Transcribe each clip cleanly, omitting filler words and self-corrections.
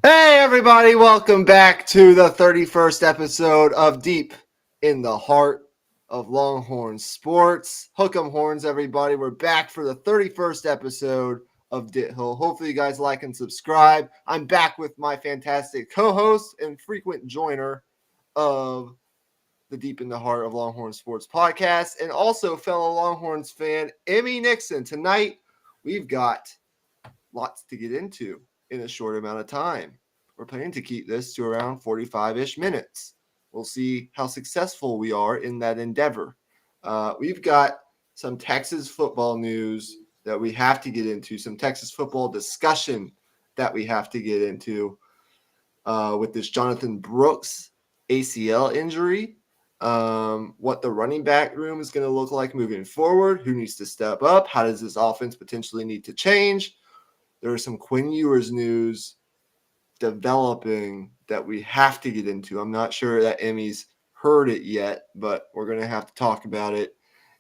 Hey everybody, welcome back to the 31st episode of Deep in the Heart of Longhorn Sports. Hook 'em horns, everybody. We're back for the 31st episode of Dit Hill. Hopefully you guys like and subscribe. I'm back with my fantastic co-host and frequent joiner of the Deep in the Heart of Longhorn Sports podcast, and also fellow Longhorns fan, Emmy Nixon. Tonight, we've got lots to get into in a short amount of time. We're planning to keep this to around 45-ish minutes. We'll see how successful we are in that endeavor. We've got some Texas football news that we have to get into, some Texas football discussion that we have to get into with this Jonathan Brooks ACL injury, what the running back room is going to look like moving forward, who needs to step up, how does this offense potentially need to change. There is some Quinn Ewers news developing that we have to get into. I'm not sure that Emmy's heard it yet, but we're going to have to talk about it.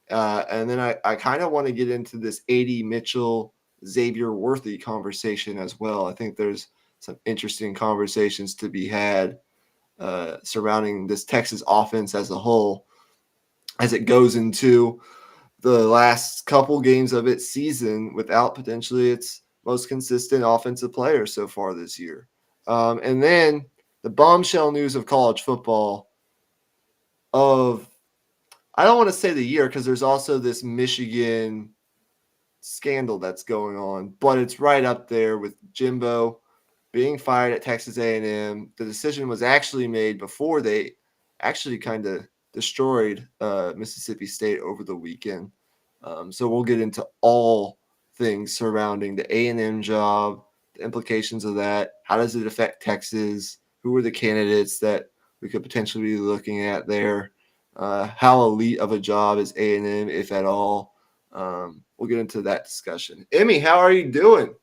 And then I kind of want to get into this A.D. Mitchell, Xavier Worthy conversation as well. I think there's some interesting conversations to be had surrounding this Texas offense as a whole as it goes into the last couple games of its season without potentially its most consistent offensive player so far this year. And then the bombshell news of college football of, I don't want to say the year because there's also this Michigan scandal that's going on, but it's right up there with Jimbo being fired at Texas A&M. The decision was actually made before they actually kind of destroyed Mississippi State over the weekend. So we'll get into all things surrounding the A&M job, the implications of that. How does it affect Texas? Who are the candidates that we could potentially be looking at there? How elite of a job is A&M, if at all? We'll get into that discussion. Emmy, how are you doing?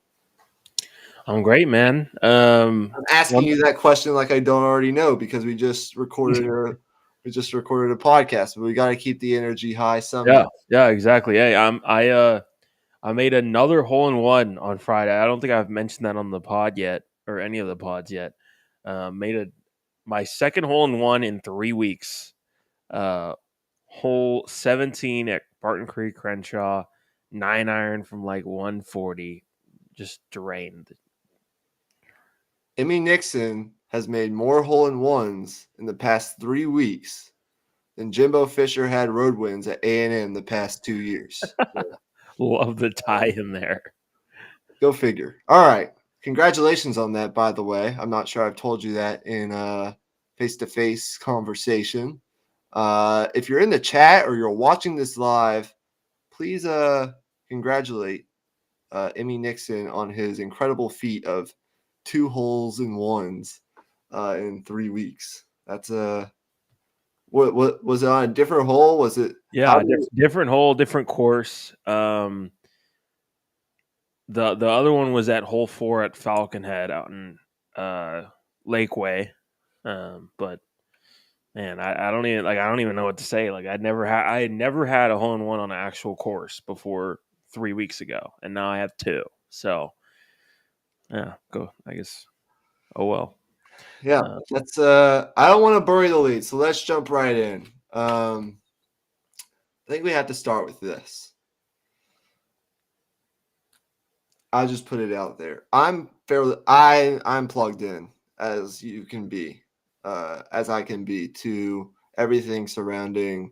I'm great, man. I'm asking you that question like I don't already know because we just recorded a podcast, but we got to keep the energy high somehow. Yeah, exactly. Hey, I made another hole-in-one on Friday. I don't think I've mentioned that on the pod yet or any of the pods yet. My second hole-in-one in 3 weeks. Hole 17 at Barton Creek Crenshaw, 9-iron from like 140, just drained. Emmy Nixon has made more hole-in-ones in the past 3 weeks than Jimbo Fisher had road wins at A&M the past 2 years. Love the tie in there. Go figure. All right. Congratulations on that, by the way. I'm not sure I've told you that in a face-to-face conversation. If you're in the chat or you're watching this live, please congratulate Emmy Nixon on his incredible feat of 2 holes-in-ones in 3 weeks. That's what was it on a different hole? Was it? Yeah, different hole, different course. The other one was at hole 4 at Falcon Head out in Lakeway. But man, I don't even know what to say. Like I had never had a hole in one on an actual course before 3 weeks ago, and now I have 2. So yeah, go. I guess. Oh well. Yeah, that's. I don't want to bury the lead, so let's jump right in. I think we have to start with this. I'll just put it out there. I'm plugged in as you can be, as I can be to everything surrounding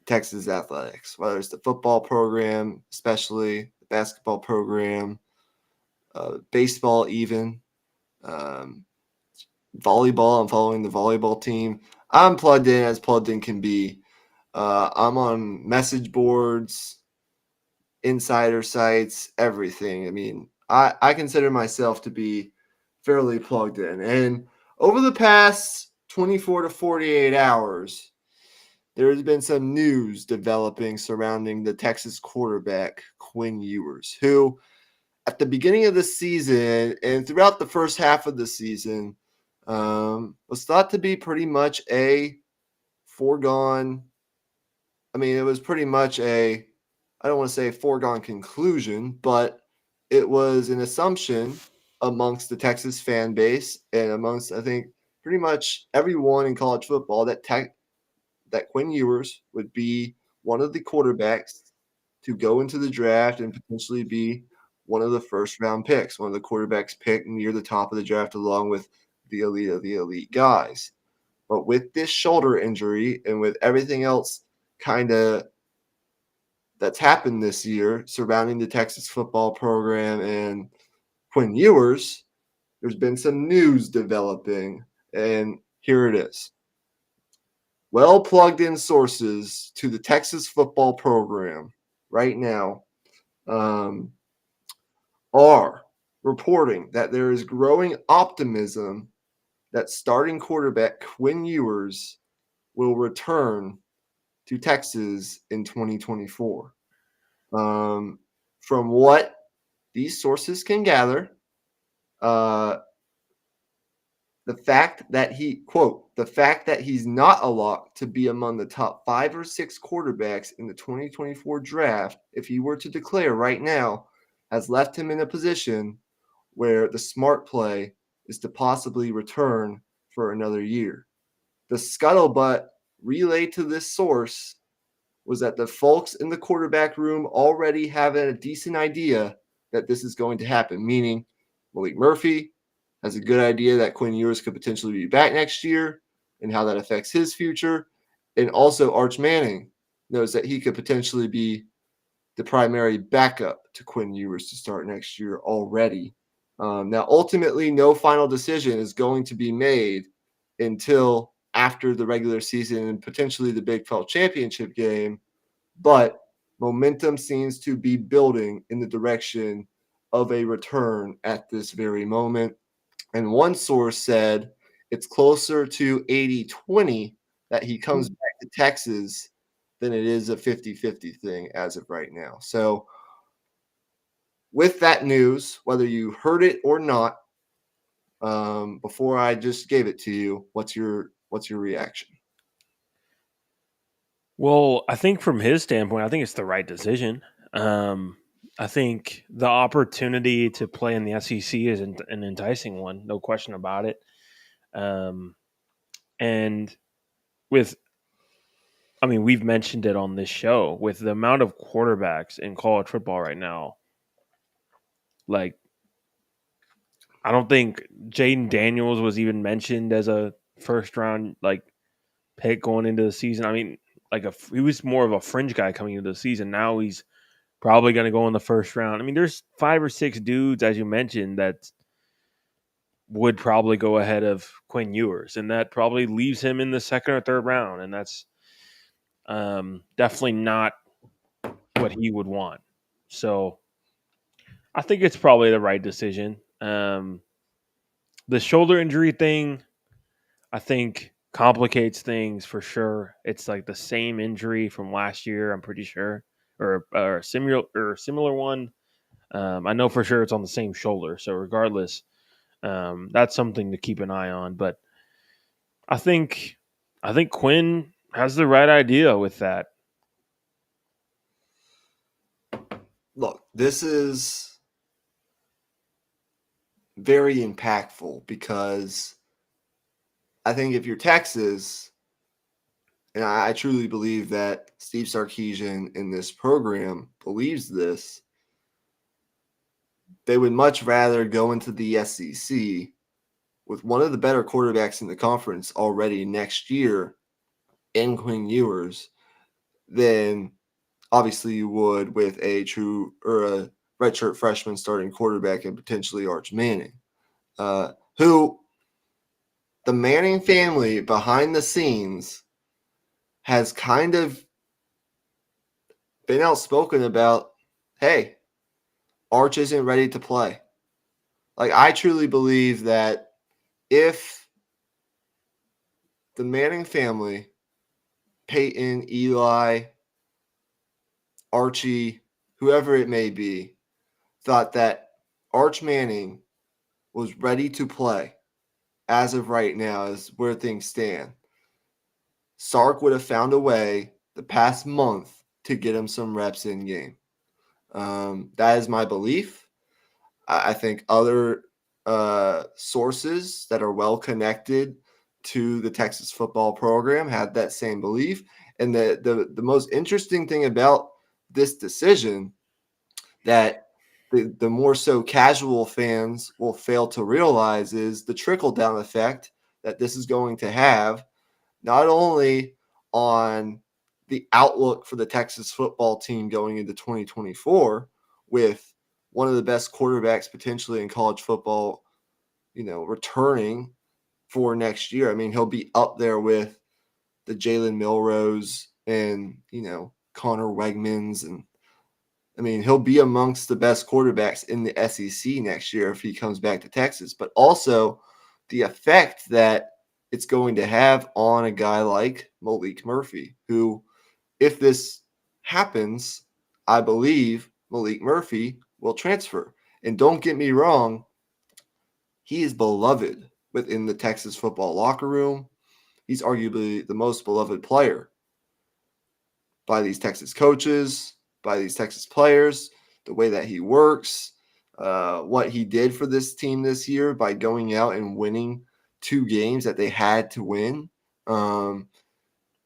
Texas athletics, whether it's the football program, especially the basketball program, baseball even, volleyball. I'm following the volleyball team. I'm plugged in as plugged in can be. I'm on message boards, insider sites, everything. I mean, I consider myself to be fairly plugged in. And over the past 24 to 48 hours, there's been some news developing surrounding the Texas quarterback, Quinn Ewers, who at the beginning of the season and throughout the first half of the season was thought to be pretty much a foregone. I mean, it was pretty much I don't want to say foregone conclusion, but it was an assumption amongst the Texas fan base and amongst, I think, pretty much everyone in college football that Quinn Ewers would be one of the quarterbacks to go into the draft and potentially be one of the first round picks, one of the quarterbacks picked near the top of the draft along with the elite of the elite guys. But with this shoulder injury and with everything else kind of that's happened this year surrounding the Texas football program and Quinn Ewers, there's been some news developing, and here it is. Well plugged in sources to the Texas football program right now are reporting that there is growing optimism that starting quarterback Quinn Ewers will return to Texas in 2024. From what these sources can gather, uh, the fact that he's not a lock to be among the top 5 or 6 quarterbacks in the 2024 draft, if he were to declare right now, has left him in a position where the smart play is to possibly return for another year. The scuttlebutt relayed to this source was that the folks in the quarterback room already have a decent idea that this is going to happen, meaning Malik Murphy has a good idea that Quinn Ewers could potentially be back next year and how that affects his future. And also Arch Manning knows that he could potentially be the primary backup to Quinn Ewers to start next year already. Now, ultimately, no final decision is going to be made until after the regular season and potentially the Big 12 championship game, but momentum seems to be building in the direction of a return at this very moment. And one source said it's closer to 80-20 that he comes back to Texas than it is a 50-50 thing as of right now. So with that news, whether you heard it or not, before I just gave it to you, what's your reaction? Well, I think from his standpoint, I think it's the right decision. I think the opportunity to play in the SEC is an enticing one, no question about it. And with, I mean, we've mentioned it on this show with the amount of quarterbacks in college football right now. Like, I don't think Jaden Daniels was even mentioned as a first round pick going into the season. I mean, he was more of a fringe guy coming into the season. Now he's probably going to go in the first round. I mean, there's 5 or 6 dudes, as you mentioned, that would probably go ahead of Quinn Ewers, and that probably leaves him in the second or third round, and that's definitely not what he would want. So I think it's probably the right decision. The shoulder injury thing, I think, complicates things for sure. It's like the same injury from last year, I'm pretty sure, or a similar one. I know for sure it's on the same shoulder. So regardless, that's something to keep an eye on. But I think Quinn has the right idea with that. Look, this is very impactful because I think if you're Texas, and I truly believe that Steve Sarkisian in this program believes this, they would much rather go into the SEC with one of the better quarterbacks in the conference already next year in Quinn Ewers than obviously you would with a true or redshirt freshman starting quarterback and potentially Arch Manning, who the Manning family behind the scenes has kind of been outspoken about, hey, Arch isn't ready to play. Like, I truly believe that if the Manning family, Peyton, Eli, Archie, whoever it may be, thought that Arch Manning was ready to play as of right now, is where things stand, Sark would have found a way the past month to get him some reps in game. That is my belief. I think other sources that are well connected to the Texas football program had that same belief. And the most interesting thing about this decision that the more so casual fans will fail to realize is the trickle-down effect that this is going to have, not only on the outlook for the Texas football team going into 2024 with one of the best quarterbacks potentially in college football, returning for next year. I mean, he'll be up there with the Jalen Milrose and, Connor Wegmans. And I mean, he'll be amongst the best quarterbacks in the SEC next year if he comes back to Texas, but also the effect that it's going to have on a guy like Malik Murphy, who, if this happens, I believe Malik Murphy will transfer. And don't get me wrong, he is beloved within the Texas football locker room. He's arguably the most beloved player by these Texas coaches, by these Texas players, the way that he works, what he did for this team this year by going out and winning 2 games that they had to win.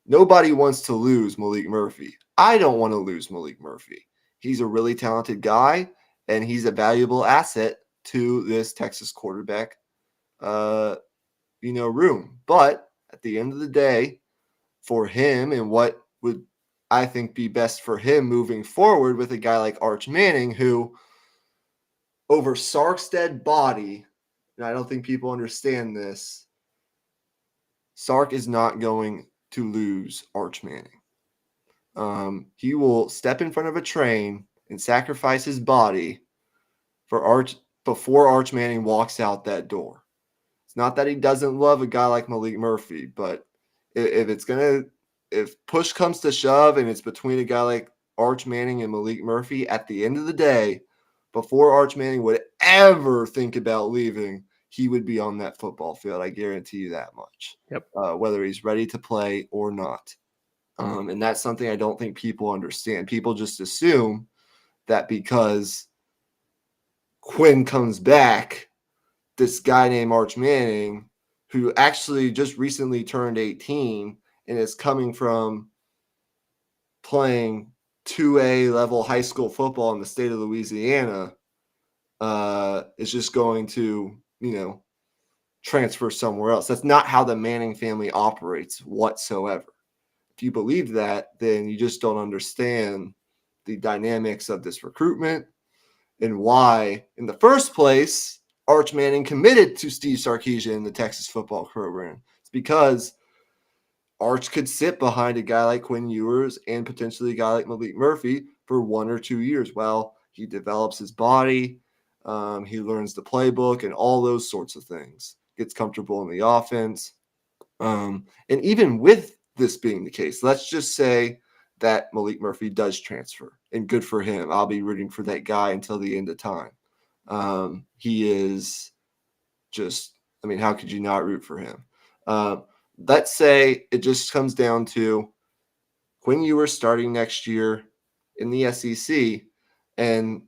Nobody wants to lose Malik Murphy. I don't want to lose Malik Murphy. He's a really talented guy, and he's a valuable asset to this Texas quarterback, room. But at the end of the day, for him and what would I think be best for him moving forward with a guy like Arch Manning, who over Sark's dead body, and I don't think people understand this, Sark is not going to lose Arch Manning. He will step in front of a train and sacrifice his body for Arch before Arch Manning walks out that door. It's not that he doesn't love a guy like Malik Murphy, but if push comes to shove and it's between a guy like Arch Manning and Malik Murphy, at the end of the day, before Arch Manning would ever think about leaving, he would be on that football field. I guarantee you that much. Yep. Whether he's ready to play or not. And that's something I don't think people understand. People just assume that because Quinn comes back, this guy named Arch Manning, who actually just recently turned 18 and is coming from playing 2A level high school football in the state of Louisiana, is just going to, transfer somewhere else. That's not how the Manning family operates whatsoever. If you believe that, then you just don't understand the dynamics of this recruitment and why, in the first place, Arch Manning committed to Steve Sarkisian in the Texas football program. It's because Arch could sit behind a guy like Quinn Ewers and potentially a guy like Malik Murphy for 1 or 2 years while he develops his body, he learns the playbook and all those sorts of things, gets comfortable in the offense. And even with this being the case, let's just say that Malik Murphy does transfer, and good for him. I'll be rooting for that guy until the end of time. He is just, how could you not root for him? Let's say it just comes down to Quinn Ewers starting next year in the SEC and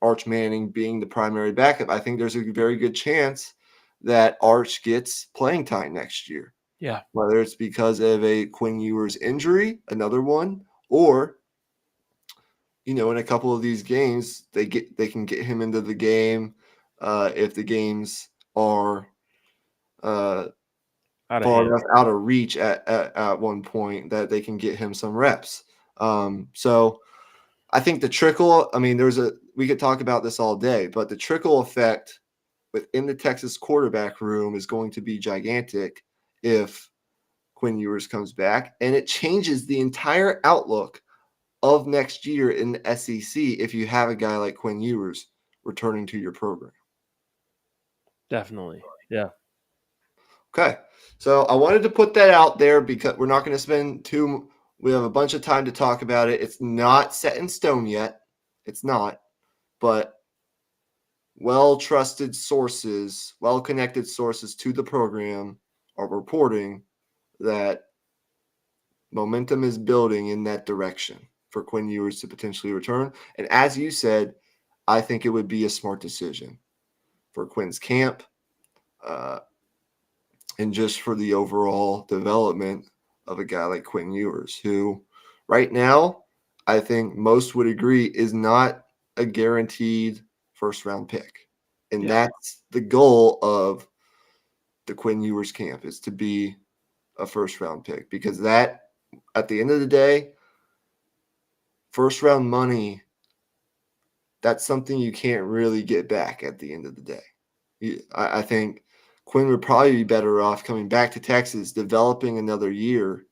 Arch Manning being the primary backup. I think there's a very good chance that Arch gets playing time next year. Yeah. Whether it's because of a Quinn Ewers injury, another one, or in a couple of these games, they can get him into the game if the games are far enough out of reach at one point that they can get him some reps. So I think the trickle, we we could talk about this all day, but the trickle effect within the Texas quarterback room is going to be gigantic if Quinn Ewers comes back, and it changes the entire outlook of next year in the SEC if you have a guy like Quinn Ewers returning to your program. Definitely. Yeah. Okay. So I wanted to put that out there because we're not going to spend we have a bunch of time to talk about it. It's not set in stone yet. It's not. But well-trusted sources, well-connected sources to the program are reporting that momentum is building in that direction for Quinn Ewers to potentially return. And as you said, I think it would be a smart decision for Quinn's camp and just for the overall development of a guy like Quinn Ewers, who right now, I think most would agree is not a guaranteed first-round pick. And that's the goal of the Quinn Ewers camp, is to be a first-round pick, because that, at the end of the day, first-round money, that's something you can't really get back at the end of the day. I think Quinn would probably be better off coming back to Texas, developing another year,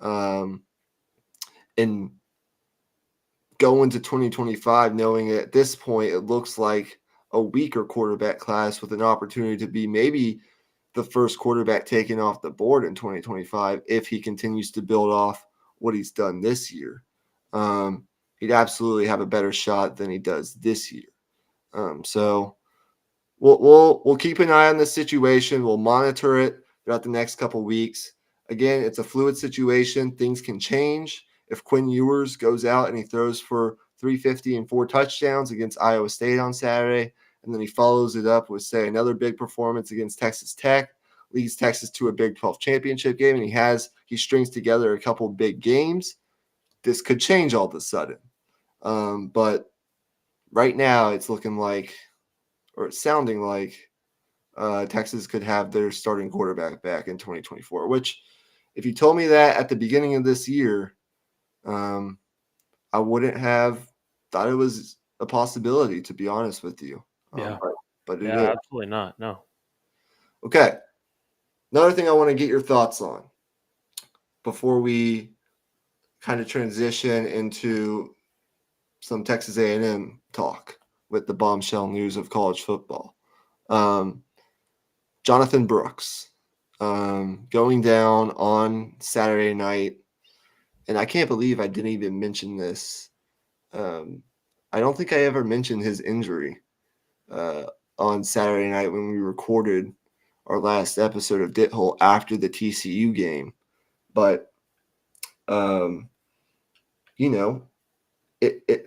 and going to 2025 knowing at this point it looks like a weaker quarterback class with an opportunity to be maybe the first quarterback taken off the board in 2025 if he continues to build off what he's done this year. He'd absolutely have a better shot than he does this year. So we'll keep an eye on the situation. We'll monitor it throughout the next couple of weeks. Again, it's a fluid situation. Things can change. If Quinn Ewers goes out and he throws for 350 and 4 touchdowns against Iowa State on Saturday, and then he follows it up with, say, another big performance against Texas Tech, leads Texas to a Big 12 championship game, and he strings together a couple big games, this could change all of a sudden. But right now it's looking like, or it's sounding like, Texas could have their starting quarterback back in 2024, which if you told me that at the beginning of this year, I wouldn't have thought it was a possibility, to be honest with you. But it is. Absolutely not. No. Okay. Another thing I want to get your thoughts on before we kind of transition into some Texas A&M talk with the bombshell news of college football. Jonathan Brooks going down on Saturday night, and I can't believe I didn't even mention this. I don't think I ever mentioned his injury on Saturday night when we recorded our last episode of Dit Hole after the TCU game. But,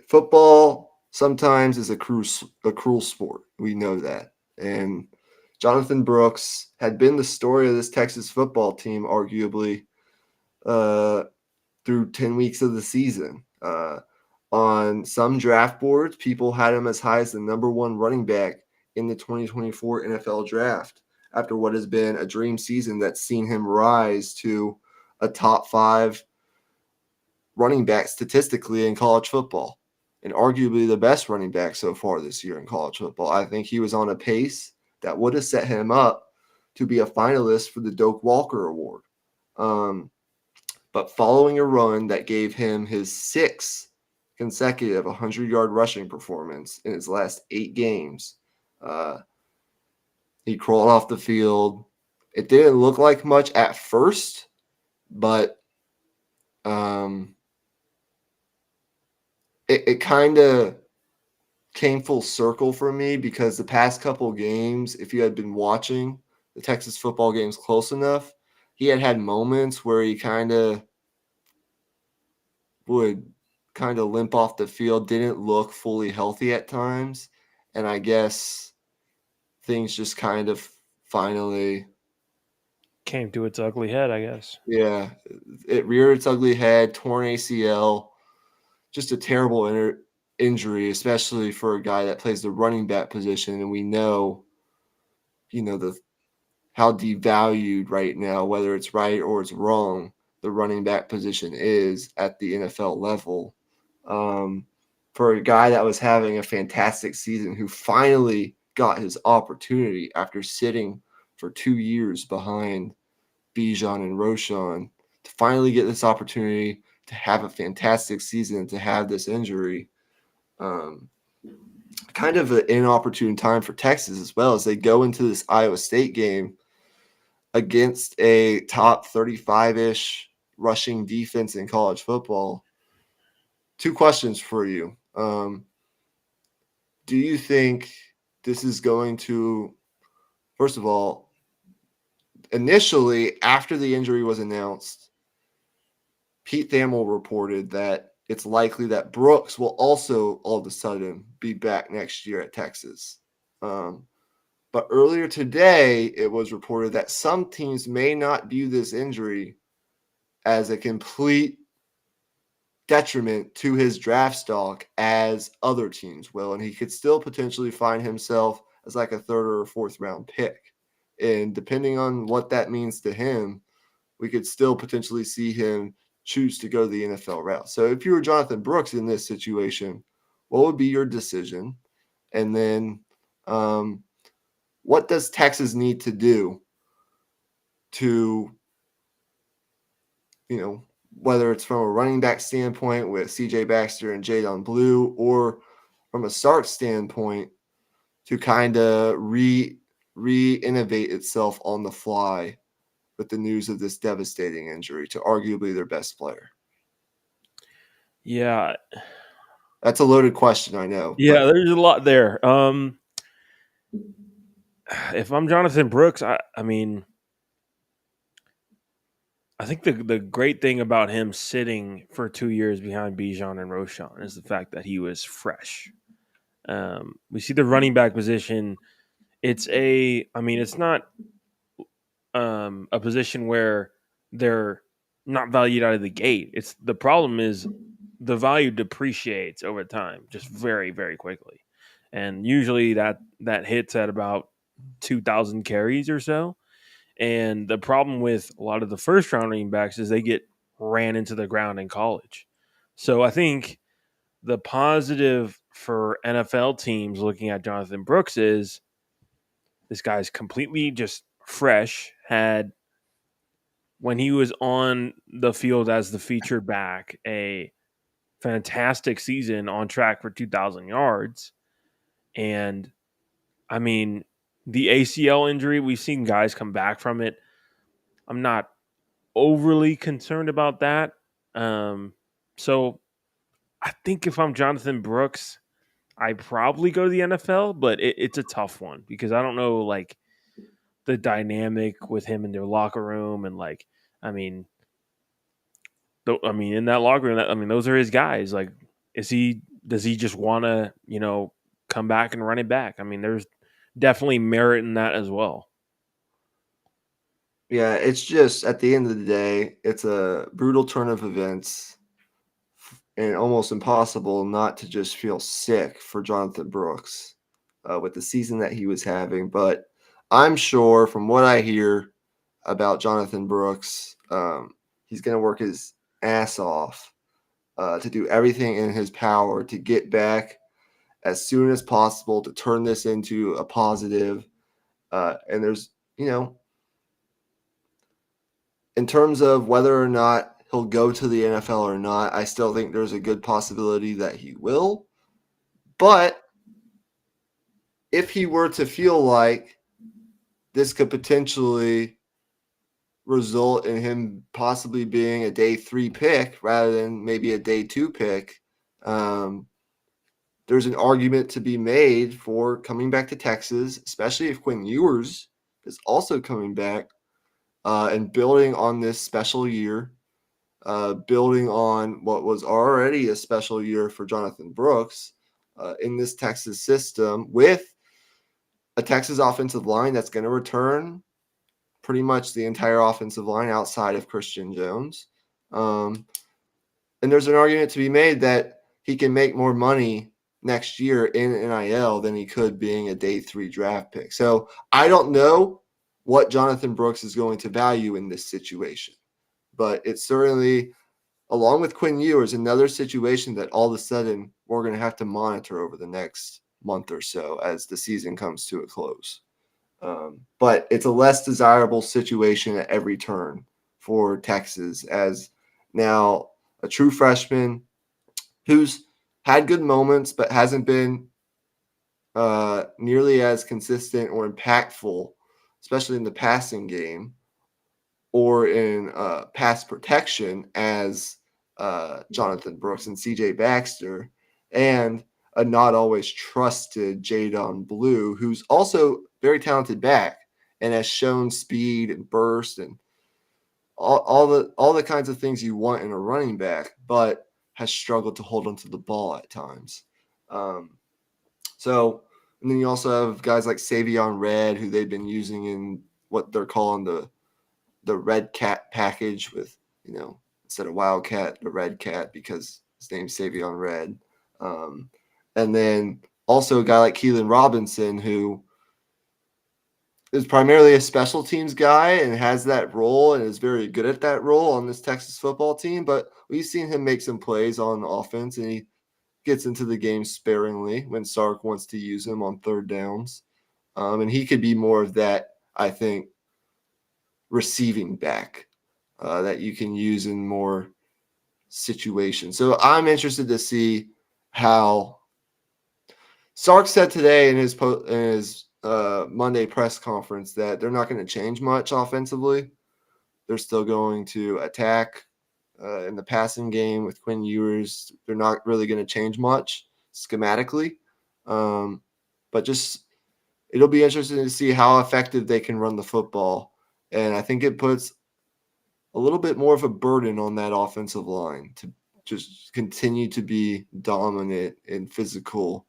football sometimes is a cruel sport. We know that. And Jonathan Brooks had been the story of this Texas football team, arguably, through 10 weeks of the season. On some draft boards, people had him as high as the number 1 running back in the 2024 NFL draft after what has been a dream season that's seen him rise to a top 5 running back statistically in college football, and arguably the best running back so far this year in college football. I think he was on a pace that would have set him up to be a finalist for the Doak Walker Award. But following a run that gave him his 6th consecutive 100-yard rushing performance in his last 8 games, he crawled off the field. It didn't look like much at first, but it kind of came full circle for me, because the past couple games, if you had been watching the Texas football games close enough, he had moments where he would limp off the field, didn't look fully healthy at times. And I guess things just kind of finally came to its ugly head, I guess. Yeah, it reared its ugly head, torn ACL, just a terrible injury, especially for a guy that plays the running back position. And we know, how devalued right now, whether it's right or it's wrong, the running back position is at the NFL level. for a guy that was having a fantastic season who finally got his opportunity after sitting for 2 years behind Bijan and Roshan to finally get this opportunity to have a fantastic season and to have this injury. Kind of an inopportune time for Texas as well as they go into this Iowa State game against a top 35-ish rushing defense in college football. 2 questions for you. Do you think this is going to, first of all, initially after the injury was announced, Pete Thamel reported that it's likely that Brooks will also all of a sudden be back next year at Texas. But earlier today, it was reported that some teams may not view this injury as a complete detriment to his draft stock as other teams will, and he could still potentially find himself as like a 3rd or 4th round pick. And depending on what that means to him, we could still potentially see him choose to go the NFL route. So if you were Jonathan Brooks in this situation, what would be your decision? And then what does Texas need to do to, whether it's from a running back standpoint with CJ Baxter and Jadon Blue, or from a Sark standpoint to kind of re-innovate itself on the fly with the news of this devastating injury to arguably their best player? Yeah. That's a loaded question, I know. Yeah, there's a lot there. If I'm Jonathan Brooks, I think the great thing about him sitting for 2 years behind Bijan and Roshan is the fact that he was fresh. We see the running back position. It's not a position where they're not valued out of the gate. The problem is the value depreciates over time, just very, very quickly. And usually that hits at about 2,000 carries or so. And the problem with a lot of the first round running backs is they get ran into the ground in college. So I think the positive for NFL teams looking at Jonathan Brooks is this guy's completely just fresh, when he was on the field as the featured back, a fantastic season on track for 2,000 yards. And the ACL injury, we've seen guys come back from it. I'm not overly concerned about that. So I think if I'm Jonathan Brooks, I probably go to the NFL, but it's a tough one because I don't know the dynamic with him in their locker room and in that locker room, those are his guys. Does he just want to come back and run it back? There's definitely merit in that as well. Yeah, it's just at the end of the day, it's a brutal turn of events and almost impossible not to just feel sick for Jonathan Brooks with the season that he was having. But I'm sure from what I hear about Jonathan Brooks, he's going to work his ass off to do everything in his power to get back as soon as possible to turn this into a positive. And there's, in terms of whether or not he'll go to the NFL or not, I still think there's a good possibility that he will. But if he were to feel like this could potentially result in him possibly being a day 3 pick rather than maybe a day 2 pick, there's an argument to be made for coming back to Texas, especially if Quinn Ewers is also coming back and building on this special year, building on what was already a special year for Jonathan Brooks in this Texas system with a Texas offensive line that's going to return pretty much the entire offensive line outside of Christian Jones. And there's an argument to be made that he can make more money next year in NIL than he could being a day 3 draft pick. So I don't know what Jonathan Brooks is going to value in this situation, but it's certainly along with Quinn Ewers, another situation that all of a sudden we're going to have to monitor over the next month or so as the season comes to a close. But it's a less desirable situation at every turn for Texas, as now a true freshman who's had good moments but hasn't been nearly as consistent or impactful, especially in the passing game or in pass protection as Jonathan Brooks and CJ Baxter, and a not always trusted Jadon Blue, who's also very talented back and has shown speed and burst and all the kinds of things you want in a running back, but has struggled to hold onto the ball at times. Um, so, and then you also have guys like Savion Red, who they've been using in what they're calling the Red Cat package with, instead of Wildcat, the Red Cat, because his name's Savion Red. And then also a guy like Keelan Robinson, who is primarily a special teams guy and has that role and is very good at that role on this Texas football team. But we've seen him make some plays on offense, and he gets into the game sparingly when Sark wants to use him on third downs. And he could be more of that, I think, receiving back that you can use in more situations. So I'm interested to see how Sark said today in his Monday press conference that they're not going to change much offensively. They're still going to attack in the passing game with Quinn Ewers. They're not really going to change much schematically, but just it'll be interesting to see how effective they can run the football. And I think it puts a little bit more of a burden on that offensive line to just continue to be dominant and physical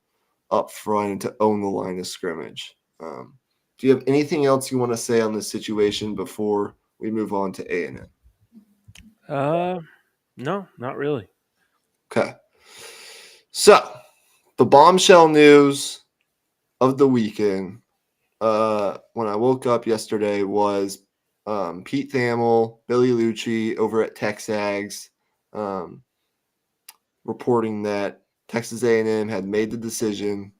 up front and to own the line of scrimmage. Do you have anything else you want to say on this situation before we move on to A&M? No, not really. Okay. So the bombshell news of the weekend when I woke up yesterday was Pete Thamel, Billy Lucci over at Texags reporting that Texas A&M had made the decision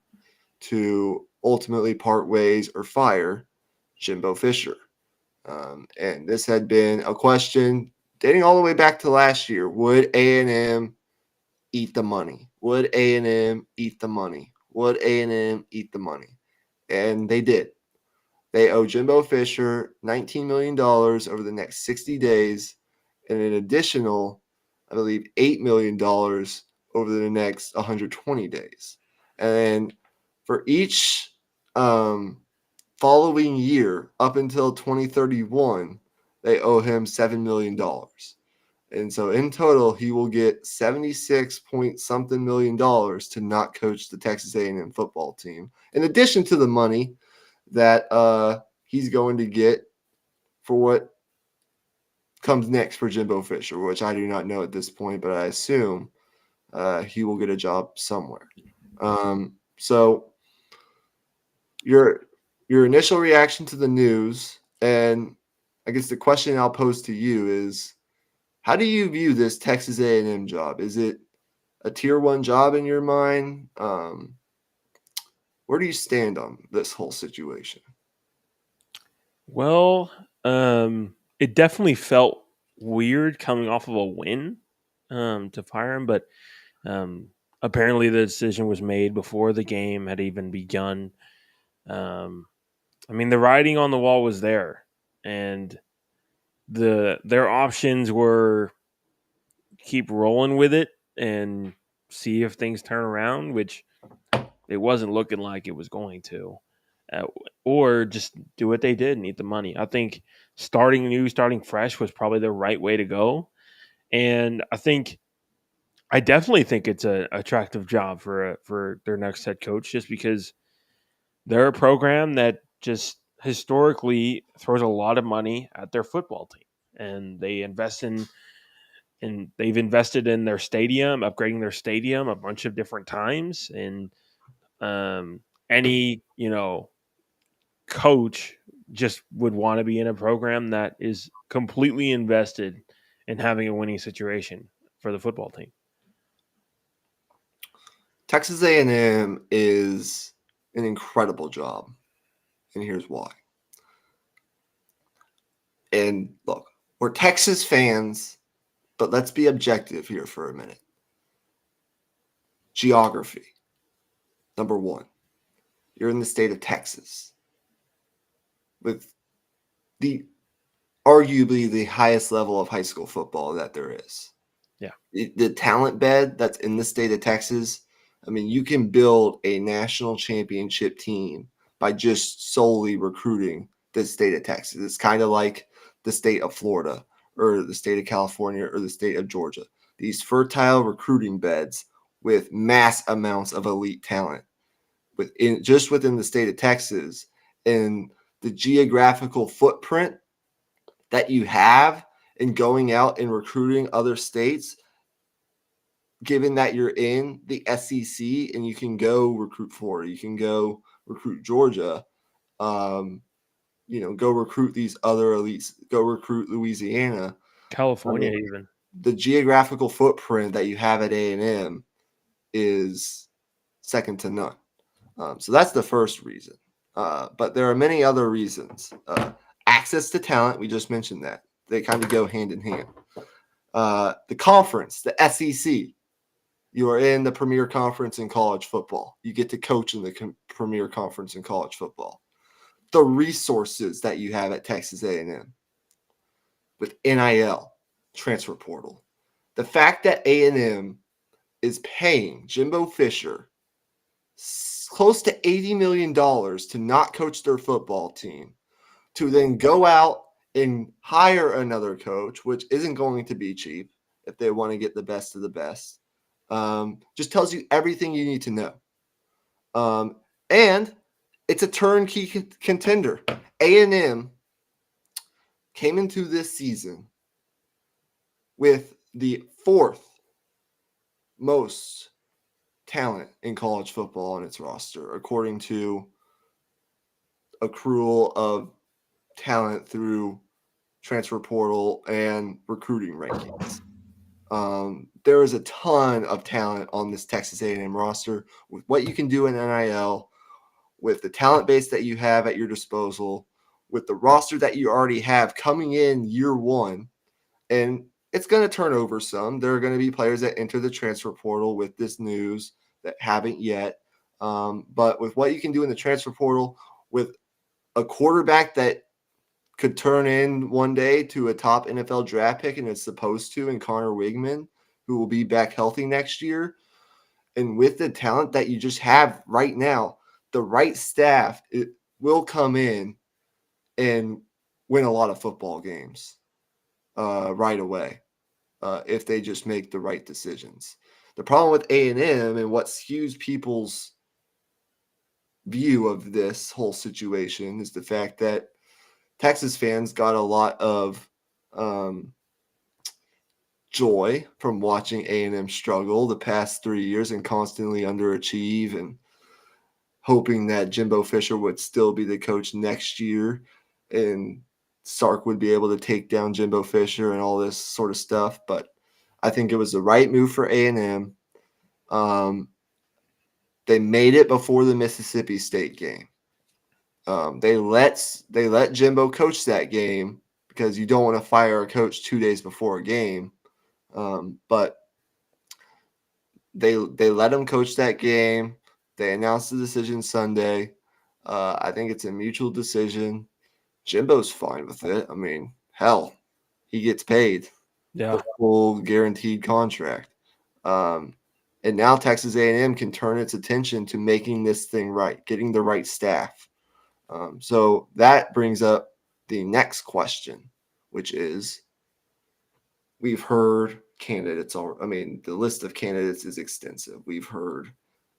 to ultimately part ways or fire Jimbo Fisher. And this had been a question dating all the way back to last year. Would A&M eat the money? Would A&M eat the money? Would A&M eat the money? And they did. They owe Jimbo Fisher $19 million over the next 60 days and an additional, I believe, $8 million over the next 120 days. And for each following year up until 2031, they owe him $7 million. And so in total, he will get 76 point something million dollars to not coach the Texas A&M football team, in addition to the money that he's going to get for what comes next for Jimbo Fisher, which I do not know at this point, but I assume he will get a job somewhere. So your initial reaction to the news, and I guess the question I'll pose to you is, how do you view this Texas A&M job? Is it a tier 1 job in your mind? Where do you stand on this whole situation? Well, it definitely felt weird coming off of a win to fire him, but apparently the decision was made before the game had even begun. I mean, the writing on the wall was there, and their options were keep rolling with it and see if things turn around, which it wasn't looking like it was going to, uh, or just do what they did and eat the money. I think starting new, starting fresh was probably the right way to go, and I definitely think it's a attractive job for their next head coach, just because they're a program that just historically throws a lot of money at their football team, and they invest in and they've invested in their stadium, upgrading their stadium a bunch of different times, and any coach just would want to be in a program that is completely invested in having a winning situation. for the football team. Texas A&M is an incredible job, and here's why. And look, we're Texas fans, but let's be objective here for a minute. Geography. Number one, you're in the state of Texas with arguably the highest level of high school football that there is. Yeah. The talent bed that's in the state of Texas, I mean, you can build a national championship team by just solely recruiting the state of Texas. It's kind of like the state of Florida or the state of California or the state of Georgia. These fertile recruiting beds with mass amounts of elite talent within the state of Texas, and the geographical footprint that you have in going out and recruiting other states, given that you're in the SEC and you can go recruit Florida, you can go recruit Georgia, go recruit these other elites, go recruit Louisiana, California even. The geographical footprint that you have at A&M is second to none. So that's the first reason. But there are many other reasons. Access to talent, we just mentioned that. They kind of go hand in hand. The conference, the SEC, you are in the premier conference in college football. You get to coach in the premier conference in college football. The resources that you have at Texas A&M with NIL, transfer portal. The fact that A&M is paying Jimbo Fisher close to $80 million to not coach their football team, to then go out and hire another coach, which isn't going to be cheap if they want to get the best of the best, just tells you everything you need to know. And it's a turnkey contender. A&M came into this season with the fourth most talent in college football on its roster, according to accrual of talent through transfer portal and recruiting rankings. There is a ton of talent on this Texas A&M roster with what you can do in NIL, with the talent base that you have at your disposal, with the roster that you already have coming in year one. And it's going to turn over some. There are going to be players that enter the transfer portal with this news that haven't yet. But with what you can do in the transfer portal, with a quarterback that could turn in one day to a top NFL draft pick, and it's supposed to, in Connor Wigman, who will be back healthy next year, and with the talent that you just have right now, the right staff, it will come in and win a lot of football games right away if they just make the right decisions. The problem with A&M and what skews people's view of this whole situation is the fact that Texas fans got a lot of joy from watching A&M struggle the past 3 years and constantly underachieve, and hoping that Jimbo Fisher would still be the coach next year and Sark would be able to take down Jimbo Fisher and all this sort of stuff. But I think it was the right move for A&M. They made it before the Mississippi State game. They let Jimbo coach that game because you don't want to fire a coach 2 days before a game. But they let him coach that game. They announced the decision Sunday. I think it's a mutual decision. Jimbo's fine with it. I mean, hell, he gets paid. Yeah. The full guaranteed contract. And now Texas A&M can turn its attention to making this thing right, getting the right staff. So that brings up the next question, which is, we've heard candidates. The list of candidates is extensive. We've heard,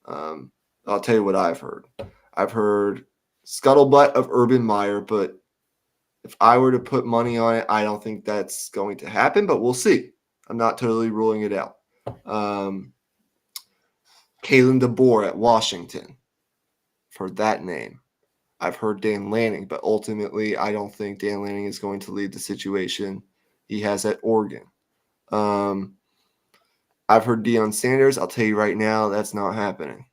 I'll tell you what I've heard. I've heard scuttlebutt of Urban Meyer, but if I were to put money on it, I don't think that's going to happen, but we'll see. I'm not totally ruling it out. Kalen DeBoer at Washington, for that name. I've heard Dan Lanning, but ultimately I don't think Dan Lanning is going to lead the situation he has at Oregon. I've heard Deion Sanders. I'll tell you right now, that's not happening.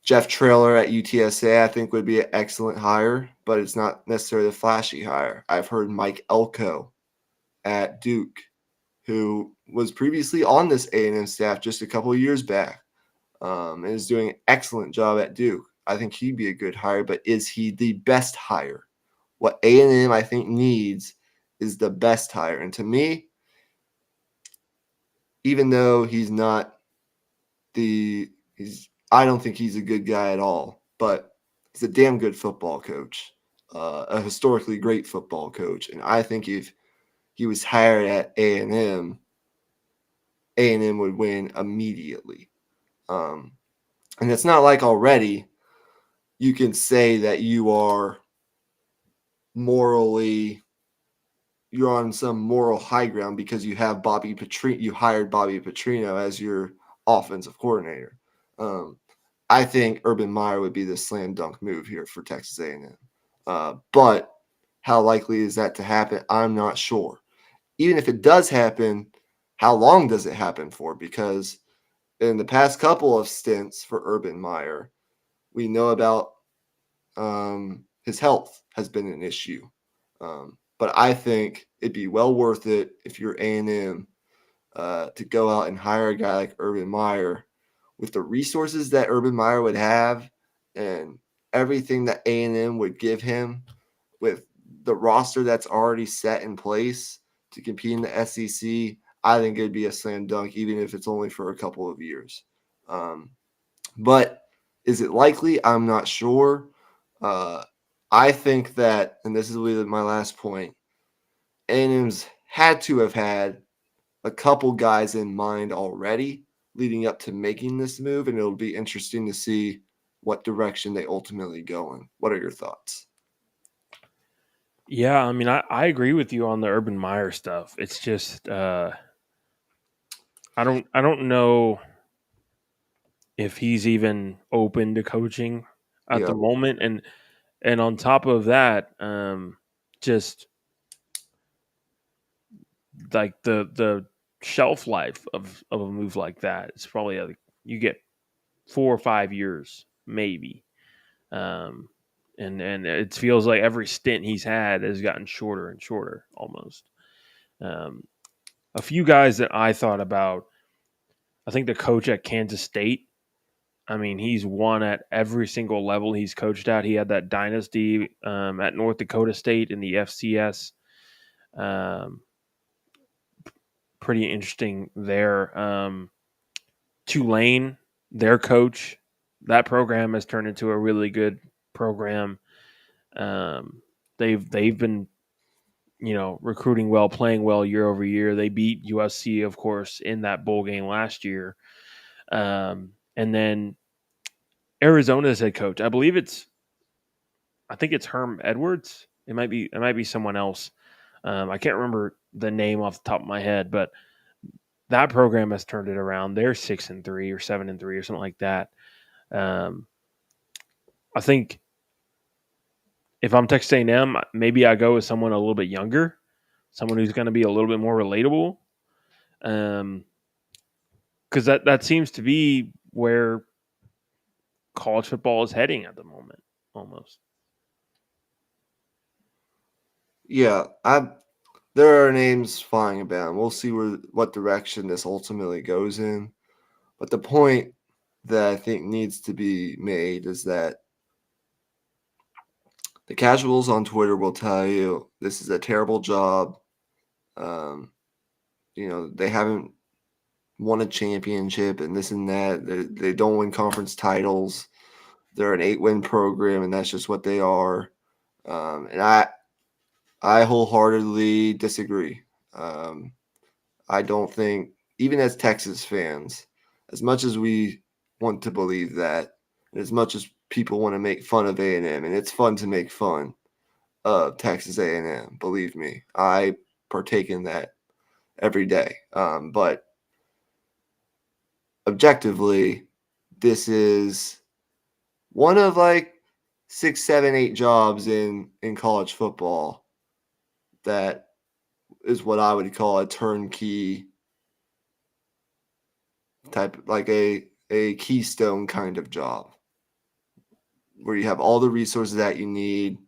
Jeff Traylor at UTSA, I think, would be an excellent hire, but it's not necessarily a flashy hire. I've heard Mike Elko at Duke, who was previously on this A&M staff just a couple of years back, and is doing an excellent job at Duke. I think he'd be a good hire, but is he the best hire? What A&M, I think, needs is the best hire. And to me, even though I don't think he's a good guy at all, but he's a damn good football coach, a historically great football coach. And I think if he was hired at A&M would win immediately. And it's not like already you can say that you're on some moral high ground because you have you hired Bobby Petrino as your offensive coordinator. I think Urban Meyer would be the slam dunk move here for Texas A&M. But how likely is that to happen? I'm not sure. Even if it does happen, how long does it happen for? Because in the past couple of stints for Urban Meyer, we know about his health has been an issue. But I think it'd be well worth it if you're A&M to go out and hire a guy like Urban Meyer with the resources that Urban Meyer would have and everything that A&M would give him with the roster that's already set in place to compete in the SEC. I think it'd be a slam dunk, even if it's only for a couple of years. But is it likely? I'm not sure. I think that, and this is really my last point, A&M's had to have had a couple guys in mind already leading up to making this move, and it'll be interesting to see what direction they ultimately go in. What are your thoughts? Yeah, I mean, I agree with you on the Urban Meyer stuff. It's just I don't know if he's even open to coaching at the moment, and on top of that, just like the shelf life of a move like that, it's probably you get 4 or 5 years maybe. And it feels like every stint he's had has gotten shorter and shorter almost. A few guys that I thought about, I think the coach at Kansas State, I mean, he's won at every single level he's coached at. He had that dynasty at North Dakota State in the FCS. Pretty interesting there. Tulane, their coach, that program has turned into a really good program. They've been, recruiting well, playing well year over year. They beat USC, of course, in that bowl game last year. And then Arizona's head coach, I think it's Herm Edwards. It might be someone else. I can't remember the name off the top of my head, but that program has turned it around. They're 6-3 or 7-3 or something like that. I think if I'm Texas A&M, maybe I go with someone a little bit younger, someone who's going to be a little bit more relatable. Because that seems to be where college football is heading at the moment, almost. Yeah, there are names flying about. We'll see what direction this ultimately goes in. But the point that I think needs to be made is that the casuals on Twitter will tell you this is a terrible job. They haven't won a championship and this and that. They don't win conference titles. They're an 8-win program, and that's just what they are. And I wholeheartedly disagree. I don't think, even as Texas fans, as much as we want to believe that, and as much as people want to make fun of A&M, and it's fun to make fun of Texas A&M, believe me, I partake in that every day. But objectively, this is one of like 6, 7, 8 jobs in college football that is what I would call a turnkey type, like a keystone kind of job, where you have all the resources that you need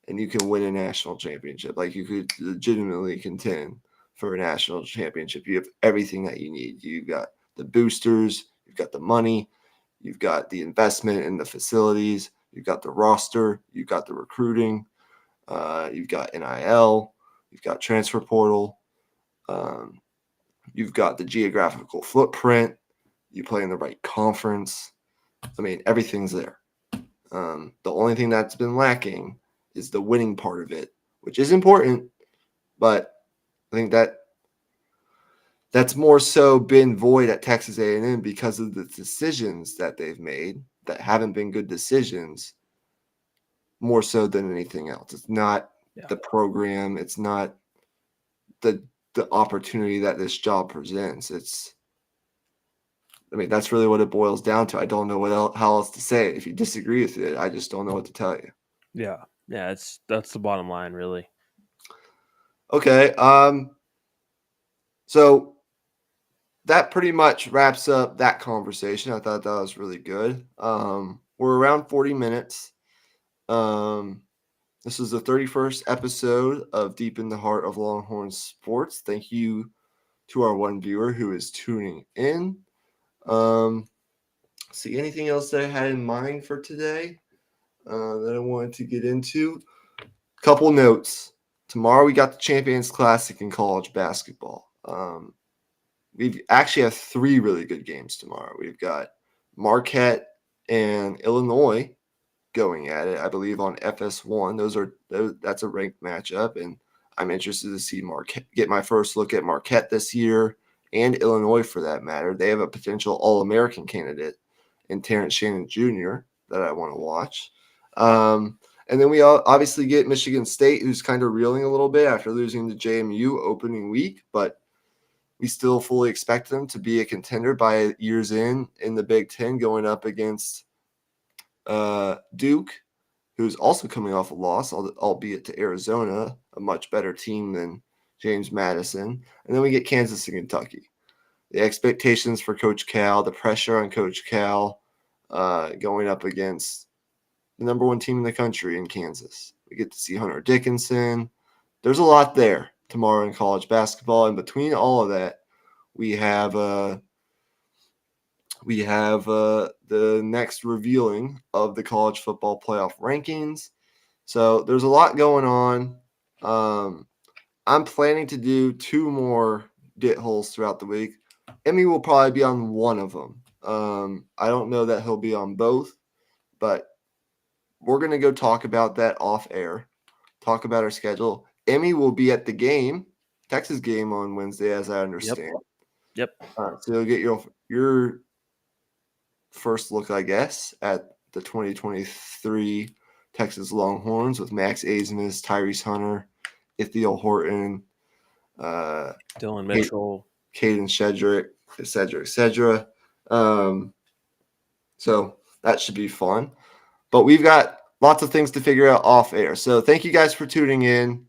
and you can win a national championship. Like you could legitimately contend for a national championship. You have everything that you need. You've got the boosters, you've got the money, you've got the investment in the facilities, you've got the roster, you've got the recruiting, you've got NIL, you've got transfer portal, you've got the geographical footprint, you play in the right conference. I mean, everything's there. The only thing that's been lacking is the winning part of it, which is important, but I think that's more so been void at Texas A&M because of the decisions that they've made that haven't been good decisions, more so than anything else. It's not the program. It's not the opportunity that this job presents. That's really what it boils down to. I don't know how else to say it. If you disagree with it, I just don't know what to tell you. Yeah. That's the bottom line, really. Okay. So that pretty much wraps up that conversation. I thought that was really good. We're around 40 minutes. This is the 31st episode of Deep in the Heart of Longhorn Sports. Thank you to our one viewer who is tuning in. See, anything else that I had in mind for today that I wanted to get into? Couple notes. Tomorrow we got the Champions Classic in college basketball. We actually have 3 really good games tomorrow. We've got Marquette and Illinois going at it, I believe, on FS1. That's a ranked matchup, and I'm interested to see Marquette get my first look at Marquette this year, and Illinois for that matter. They have a potential All-American candidate in Terrence Shannon Jr. that I want to watch. And then we obviously get Michigan State, who's kind of reeling a little bit after losing to JMU opening week, but we still fully expect them to be a contender by years in the Big Ten, going up against Duke, who's also coming off a loss, albeit to Arizona, a much better team than James Madison. And then we get Kansas and Kentucky. The expectations for Coach Cal, the pressure on Coach Cal going up against the number 1 team in the country in Kansas. We get to see Hunter Dickinson. There's a lot there tomorrow in college basketball. And between all of that, we have the next revealing of the college football playoff rankings. So there's a lot going on. I'm planning to do 2 more dit holes throughout the week. Emmy will probably be on one of them. I don't know that he'll be on both, but we're going to go talk about that off air, talk about our schedule. Emmy will be at the game, Texas game on Wednesday, as I understand. Yep. So you'll get your first look, I guess, at the 2023 Texas Longhorns with Max Aismas, Tyrese Hunter, Ithiel Horton, Dylan Mitchell, Caden Shedrick, et cetera. So that should be fun. But we've got lots of things to figure out off air. So thank you guys for tuning in.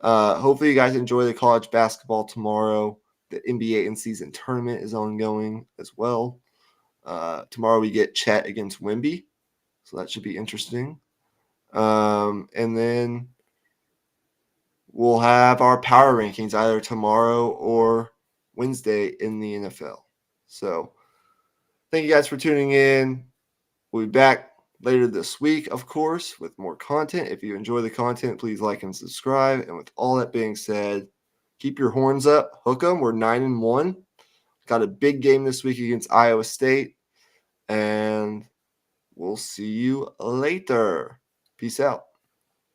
Hopefully you guys enjoy the college basketball tomorrow. The NBA in-season tournament is ongoing as well. Tomorrow we get Chet against Wemby, so that should be interesting. And then we'll have our power rankings either tomorrow or Wednesday in the NFL. So thank you guys for tuning in. We'll be back later this week, of course, with more content. If you enjoy the content, please like and subscribe. And with all that being said, keep your horns up. Hook 'em. We're 9-1. Got a big game this week against Iowa State. And we'll see you later. Peace out.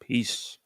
Peace.